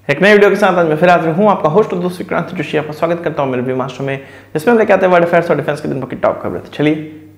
एक नई वीडियो के साथ आज मैं फिर हाजिर हूँ, आपका होस्ट और दोस्त विक्रांत जोशी। आपका स्वागत करता हूँ मेरे रिव्यू मास्टर में, जिसमें हम लेके आते हैं वर्ल्ड अफेयर्स और डिफेंस के दिन की टॉप खबरें। तो चलिए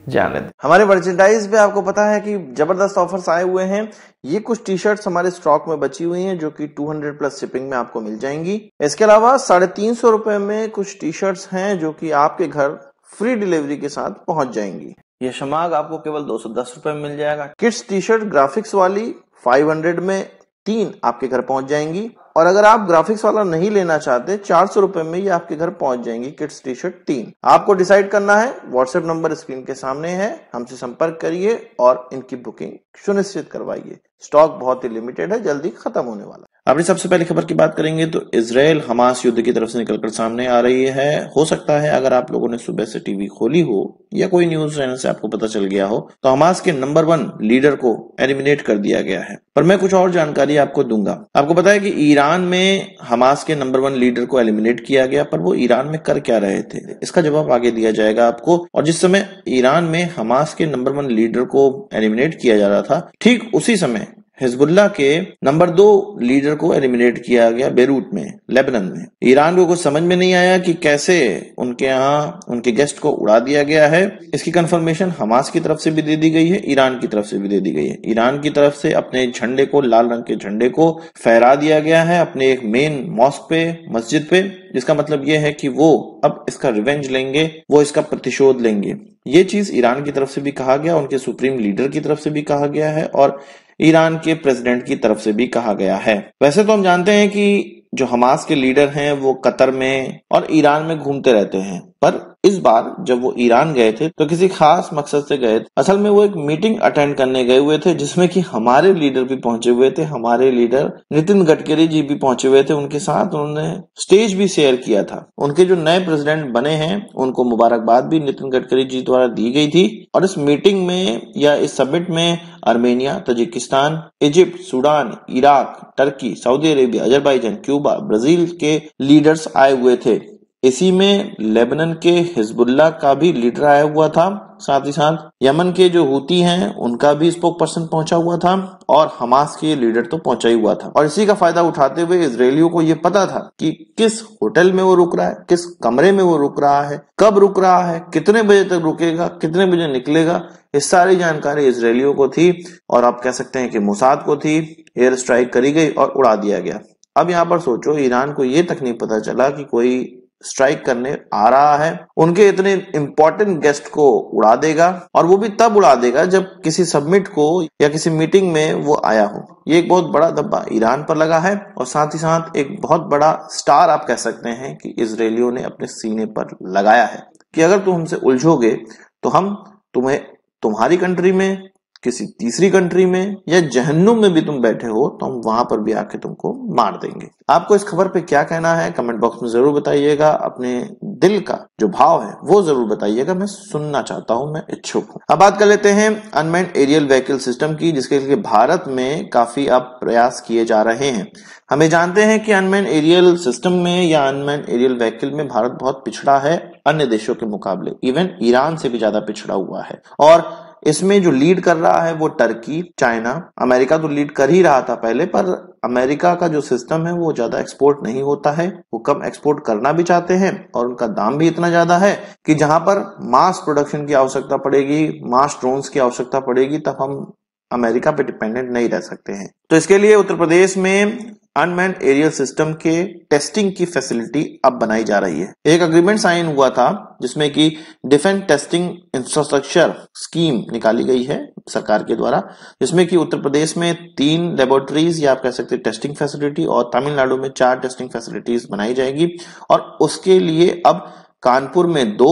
जान लेते हैं। हमारे मर्चेंडाइज पे आपको पता है कि जबरदस्त ऑफर्स आए हुए हैं। ये कुछ टी शर्ट्स हमारे स्टॉक में बची हुई हैं जो कि 200 प्लस शिपिंग में आपको मिल जाएंगी। इसके अलावा 350 रुपए में कुछ टी शर्ट्स हैं जो कि आपके घर फ्री डिलीवरी के साथ पहुंच जाएंगी। ये शमाग आपको केवल 210 रुपए में मिल जाएगा। किड्स टी शर्ट ग्राफिक्स वाली 500 में 3 आपके घर पहुंच जाएंगी, और अगर आप ग्राफिक्स वाला नहीं लेना चाहते 400 रुपए में ये आपके घर पहुंच जाएंगी किड्स टी शर्ट 3। आपको डिसाइड करना है, व्हाट्सएप नंबर स्क्रीन के सामने है, हमसे संपर्क करिए और इनकी बुकिंग सुनिश्चित करवाइए। स्टॉक बहुत ही लिमिटेड है, जल्दी खत्म होने वाला है। अपनी सबसे पहली खबर की बात करेंगे तो इजराइल हमास युद्ध की तरफ से निकलकर सामने आ रही है। हो सकता है अगर आप लोगों ने सुबह से टीवी खोली हो या कोई न्यूज चैनल से आपको पता चल गया हो तो हमास के नंबर 1 लीडर को एलिमिनेट कर दिया गया है, पर मैं कुछ और जानकारी आपको दूंगा। आपको पता है कि ईरान में हमास के नंबर 1 लीडर को एलिमिनेट किया गया, पर वो ईरान में कर क्या रहे थे इसका जवाब आगे दिया जाएगा आपको। और जिस समय ईरान में हमास के नंबर 1 लीडर को एलिमिनेट किया जा रहा था, ठीक उसी समय हिजबुल्लाह के नंबर 2 लीडर को एलिमिनेट किया गया बेरूत में, लेबनान में। ईरान को कुछ समझ में नहीं आया कि कैसे उनके यहाँ उनके गेस्ट को उड़ा दिया गया है। इसकी कंफर्मेशन हमास की तरफ से भी दे दी गई है, ईरान की तरफ से भी दे दी गई है। ईरान की तरफ से अपने झंडे को, लाल रंग के झंडे को फहरा दिया गया है अपने एक मेन मॉस्क पे, मस्जिद पे, जिसका मतलब यह है कि वो अब इसका रिवेंज लेंगे, वो इसका प्रतिशोध लेंगे। ये चीज ईरान की तरफ से भी कहा गया, उनके सुप्रीम लीडर की तरफ से भी कहा गया है और ईरान के प्रेसिडेंट की तरफ से भी कहा गया है। वैसे तो हम जानते हैं कि जो हमास के लीडर हैं वो कतर में और ईरान में घूमते रहते हैं, पर इस बार जब वो ईरान गए थे तो किसी खास मकसद से गए थे। असल में वो एक मीटिंग अटेंड करने गए हुए थे जिसमें कि हमारे लीडर भी पहुंचे हुए थे। हमारे लीडर नितिन गडकरी जी भी पहुंचे हुए थे, उनके साथ उन्होंने स्टेज भी शेयर किया था। उनके जो नए प्रेसिडेंट बने हैं उनको मुबारकबाद भी नितिन गडकरी जी द्वारा दी गई थी। और इस मीटिंग में या इस समिट में Armenia, Tajikistan, Egypt, Sudan, Iraq, Turkey, Saudi Arabia, Azerbaijan, Cuba, Brazil के लीडर्स आए हुए थे। इसी में लेबनान के हिजबुल्लाह का भी लीडर आया हुआ था, साथ ही साथ यमन के जो हूती हैं उनका भी स्पोक पर्सन पहुंचा हुआ था और हमास के लीडर तो पहुंचा ही हुआ था। और इसी का फायदा उठाते हुए इजरायलियों को ये पता था कि किस होटल में वो रुक रहा है, किस कमरे में वो रुक रहा है, कब रुक रहा है, कितने बजे तक रुकेगा, कितने बजे निकलेगा, इस सारी जानकारी इजरायलियों को थी और आप कह सकते हैं कि मोसाद को थी। एयर स्ट्राइक करी गई और उड़ा दिया गया। अब यहाँ पर सोचो, ईरान को ये तक नहीं पता चला कि कोई स्ट्राइक करने आ रहा है, उनके इतने इंपॉर्टेंट गेस्ट को उड़ा देगा, और वो भी तब उड़ा देगा जब किसी समिट को या किसी मीटिंग में वो आया हो। ये एक बहुत बड़ा धब्बा ईरान पर लगा है और साथ ही साथ एक बहुत बड़ा स्टार आप कह सकते हैं कि इजरायलियों ने अपने सीने पर लगाया है कि अगर तुम हमसे उलझोगे तो हम तुम्हें तुम्हारी कंट्री में, किसी तीसरी कंट्री में या जहन्नुम में भी तुम बैठे हो तो हम वहां पर भी आके तुमको मार देंगे। आपको इस खबर पे क्या कहना है कमेंट बॉक्स में जरूर बताइएगा। अपने दिल का जो भाव है वो जरूर बताइएगा, मैं सुनना चाहता हूं, मैं इच्छुक हूं। अब बात कर लेते हैं अनमैन्ड एरियल व्हीकल सिस्टम की, जिसके लिए भारत में काफी अब प्रयास किए जा रहे हैं। हमें जानते हैं कि अनमैन्ड एरियल सिस्टम में या अनमैन्ड एरियल व्हीकल में भारत बहुत पिछड़ा है अन्य देशों के मुकाबले, इवन ईरान से भी ज्यादा पिछड़ा हुआ है। और इसमें जो लीड कर रहा है वो टर्की, चाइना, अमेरिका तो लीड कर ही रहा था पहले, पर अमेरिका का जो सिस्टम है वो ज्यादा एक्सपोर्ट नहीं होता है, वो कम एक्सपोर्ट करना भी चाहते हैं और उनका दाम भी इतना ज्यादा है कि जहां पर मास प्रोडक्शन की आवश्यकता पड़ेगी, मास ड्रोन्स की आवश्यकता पड़ेगी, तब हम अमेरिका पे डिपेंडेंट नहीं रह सकते हैं। तो इसके लिए उत्तर प्रदेश में अनमैन्ड एरियल सिस्टम के टेस्टिंग की फैसिलिटी अब बनाई जा रही है। एक एग्रीमेंट साइन हुआ था जिसमें कि डिफेंस टेस्टिंग इंफ्रास्ट्रक्चर स्कीम निकाली गई है सरकार के द्वारा, जिसमें कि उत्तर प्रदेश में 3 लेबोरेटरीज या आप कह सकते हैं टेस्टिंग फैसिलिटी और तमिलनाडु में 4 टेस्टिंग फैसिलिटीज बनाई जाएगी। और उसके लिए अब कानपुर में 2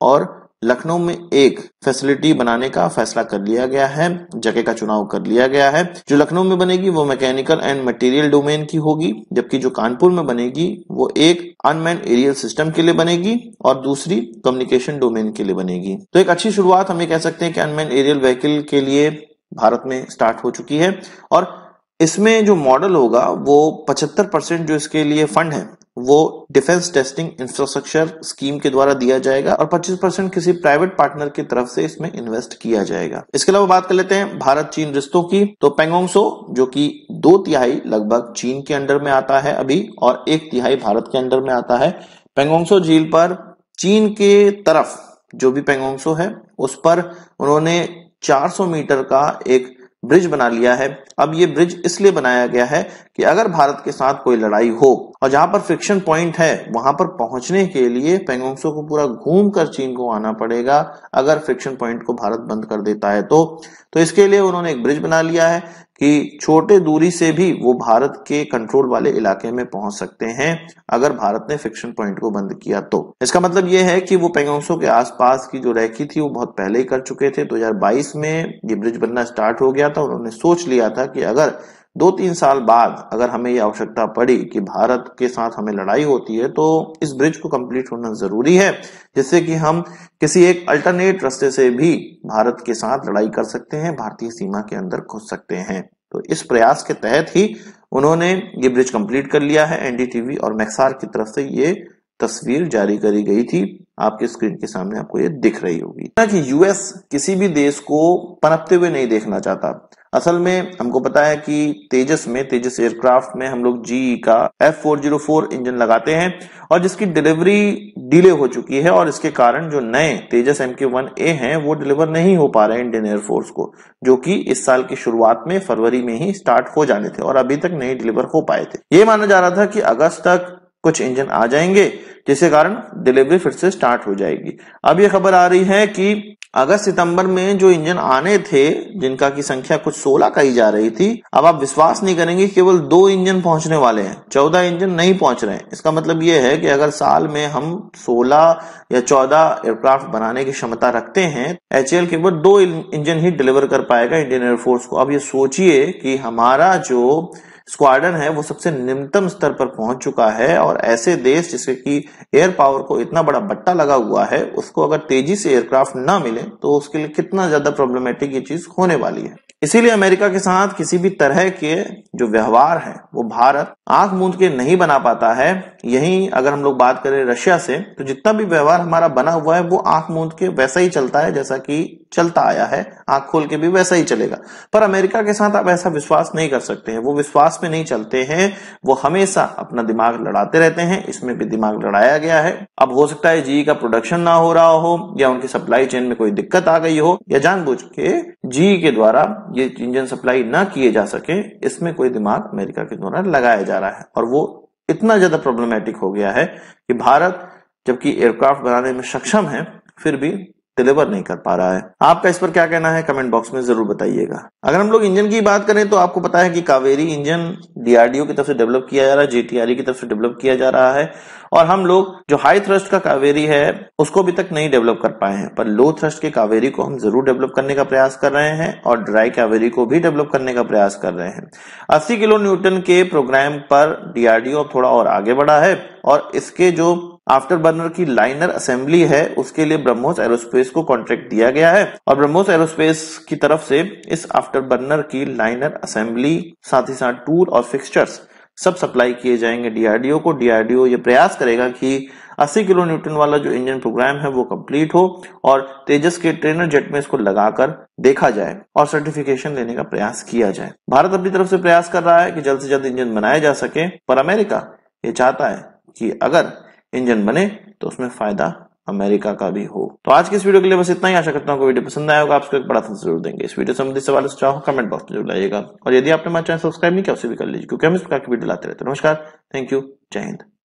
और लखनऊ में 1 फैसिलिटी बनाने का फैसला कर लिया गया है, जगह का चुनाव कर लिया गया है। जो लखनऊ में बनेगी वो मैकेनिकल एंड मटेरियल डोमेन की होगी, जबकि जो कानपुर में बनेगी वो एक अनमैन्ड एरियल सिस्टम के लिए बनेगी और दूसरी कम्युनिकेशन डोमेन के लिए बनेगी। तो एक अच्छी शुरुआत हम ये कह सकते हैं कि अनमैन्ड एरियल व्हीकल के लिए भारत में स्टार्ट हो चुकी है। और इसमें जो मॉडल होगा वो 75% जो इसके लिए फंड है वो डिफेंस टेस्टिंग इंफ्रास्ट्रक्चर स्कीम के द्वारा दिया जाएगा और 25% किसी प्राइवेट पार्टनर की तरफ से इसमें इन्वेस्ट किया जाएगा। इसके अलावा बात कर लेते हैं भारत चीन रिश्तों की। तो पैंगोंग त्सो जो कि 2/3 लगभग चीन के अंडर में आता है अभी और 1/3 भारत के अंडर में आता है। पैंगोंग त्सो झील पर चीन के तरफ जो भी पैंगोंग त्सो है उस पर उन्होंने 400 मीटर का एक ब्रिज बना लिया है। अब ये ब्रिज इसलिए बनाया गया है कि अगर भारत के साथ कोई लड़ाई हो और जहां पर फ्रिक्शन पॉइंट है वहां पर पहुंचने के लिए पैंगोंग त्सो को पूरा घूमकर चीन को आना पड़ेगा अगर फ्रिक्शन पॉइंट को भारत बंद कर देता है तो इसके लिए उन्होंने एक ब्रिज बना लिया है कि छोटे दूरी से भी वो भारत के कंट्रोल वाले इलाके में पहुंच सकते हैं अगर भारत ने फ्रिक्शन पॉइंट को बंद किया तो। इसका मतलब ये है कि वो पैंगोंग त्सो के आसपास की जो रेखी थी वो बहुत पहले ही कर चुके थे। 2022 में ये ब्रिज बनना स्टार्ट हो गया था। उन्होंने सोच लिया था कि अगर 2-3 साल बाद अगर हमें ये आवश्यकता पड़ी कि भारत के साथ हमें लड़ाई होती है तो इस ब्रिज को कंप्लीट होना जरूरी है, जिससे कि हम किसी एक अल्टरनेट रास्ते से भी भारत के साथ लड़ाई कर सकते हैं, भारतीय सीमा के अंदर घुस सकते हैं। तो इस प्रयास के तहत ही उन्होंने ये ब्रिज कंप्लीट कर लिया है। एनडीटीवी और मैक्सार की तरफ से ये तस्वीर जारी करी गई थी, आपके स्क्रीन के सामने आपको ये दिख रही होगी। कि यूएस किसी भी देश को पनपते हुए नहीं देखना चाहता। असल में हमको पता है कि तेजस एयरक्राफ्ट में हम लोग जीई का F404 इंजन लगाते हैं और जिसकी डिलीवरी डिले हो चुकी है और इसके कारण जो नए तेजस MK1A हैं वो डिलीवर नहीं हो पा रहे हैं इंडियन एयरफोर्स को, जो कि इस साल की शुरुआत में फरवरी में ही स्टार्ट हो जाने थे और अभी तक नहीं डिलीवर हो पाए थे। ये माना जा रहा था कि अगस्त तक कुछ इंजन आ जाएंगे जिसके कारण डिलीवरी फिर से स्टार्ट हो जाएगी। अब ये खबर आ रही है कि अगस्त सितंबर में जो इंजन आने थे जिनका की संख्या कुछ 16 कही जा रही थी, अब आप विश्वास नहीं करेंगे केवल 2 इंजन पहुंचने वाले हैं, 14 इंजन नहीं पहुंच रहे हैं। इसका मतलब ये है कि अगर साल में हम 16 या 14 एयरक्राफ्ट बनाने की क्षमता रखते हैं, HAL केवल 2 इंजन ही डिलीवर कर पाएगा इंडियन एयरफोर्स को। अब ये सोचिए कि हमारा जो स्क्वाड्रन है वो सबसे निम्नतम स्तर पर पहुंच चुका है और ऐसे देश जिसके की एयर पावर को इतना बड़ा बट्टा लगा हुआ है उसको अगर तेजी से एयरक्राफ्ट ना मिले तो उसके लिए कितना ज्यादा प्रॉब्लमेटिक ये चीज होने वाली है। इसीलिए अमेरिका के साथ किसी भी तरह के जो व्यवहार है वो भारत आंख मूंद के नहीं बना पाता है। यही अगर हम लोग बात करें रशिया से तो जितना भी व्यवहार हमारा बना हुआ है वो आंख मूंद के वैसा ही चलता है जैसा कि चलता आया है, आंख खोल के भी वैसा ही चलेगा। पर अमेरिका के साथ आप ऐसा विश्वास नहीं कर सकते हैं, वो विश्वास में नहीं चलते हैं, वो हमेशा अपना दिमाग लड़ाते रहते हैं। इसमें भी दिमाग लड़ाया गया है। अब हो सकता है जीई का प्रोडक्शन ना हो रहा हो या उनकी सप्लाई चेन में कोई दिक्कत आ गई हो या जानबूझ के जीई के द्वारा ये इंजन सप्लाई ना किए जा सके, इसमें कोई दिमाग अमेरिका के द्वारा लगाया जा रहा है और वो इतना ज्यादा प्रॉब्लमेटिक हो गया है कि भारत जबकि एयरक्राफ्ट बनाने में सक्षम है फिर भी डिलीवर नहीं कर पा रहा है। आपका इस पर क्या कहना है कमेंट बॉक्स में जरूर बताइएगा। अगर हम लोग इंजन की बात करें तो आपको पता है कि कावेरी इंजन DRDO की तरफ से डेवलप किया जा रहा है, JTRE की तरफ से डेवलप किया जा रहा है और हम लोग जो हाई थ्रस्ट का कावेरी है उसको अभी तक नहीं डेवलप कर पाए हैं, पर लो थ्रस्ट के कावेरी को हम जरूर डेवलप करने का प्रयास कर रहे हैं और ड्राई कावेरी को भी डेवलप करने का प्रयास कर रहे हैं। 80 किलो न्यूटन के प्रोग्राम पर DRDO थोड़ा और आगे बढ़ा है और इसके जो आफ्टर बर्नर की लाइनर असेंबली है उसके लिए ब्रह्मोस एरोस्पेस को कॉन्ट्रैक्ट दिया गया है और ब्रह्मोस एरोस्पेस की तरफ से इस आफ्टर बर्नर की लाइनर असेंबली साथ ही साथ टूल और फिक्सचर्स सब सप्लाई किए जाएंगे DRDO को। DRDO ये प्रयास करेगा कि 80 किलो न्यूटन वाला जो इंजन प्रोग्राम है वो कंप्लीट हो और तेजस के ट्रेनर जेट में इसको लगाकर देखा जाए और सर्टिफिकेशन लेने का प्रयास किया जाए। भारत अपनी तरफ से प्रयास कर रहा है कि जल्द से जल्द इंजन बनाया जा सके, पर अमेरिका ये चाहता है कि अगर इंजन बने तो उसमें फायदा अमेरिका का भी हो। तो आज की इस वीडियो के लिए बस इतना ही। आशा करता हूँ वीडियो पसंद आया होगा। आपको एक बड़ा thumbs जरूर देंगे। इस वीडियो संबंधित सवाल सुझाव कमेंट बॉक्स में जरूर लाइएगा और यदि आपने हमारा चैनल सब्सक्राइब नहीं किया उसे भी कर लीजिए क्योंकि हम इस प्रकार की वीडियो लाते रहते हैं। नमस्कार, थैंक यू, जय हिंद।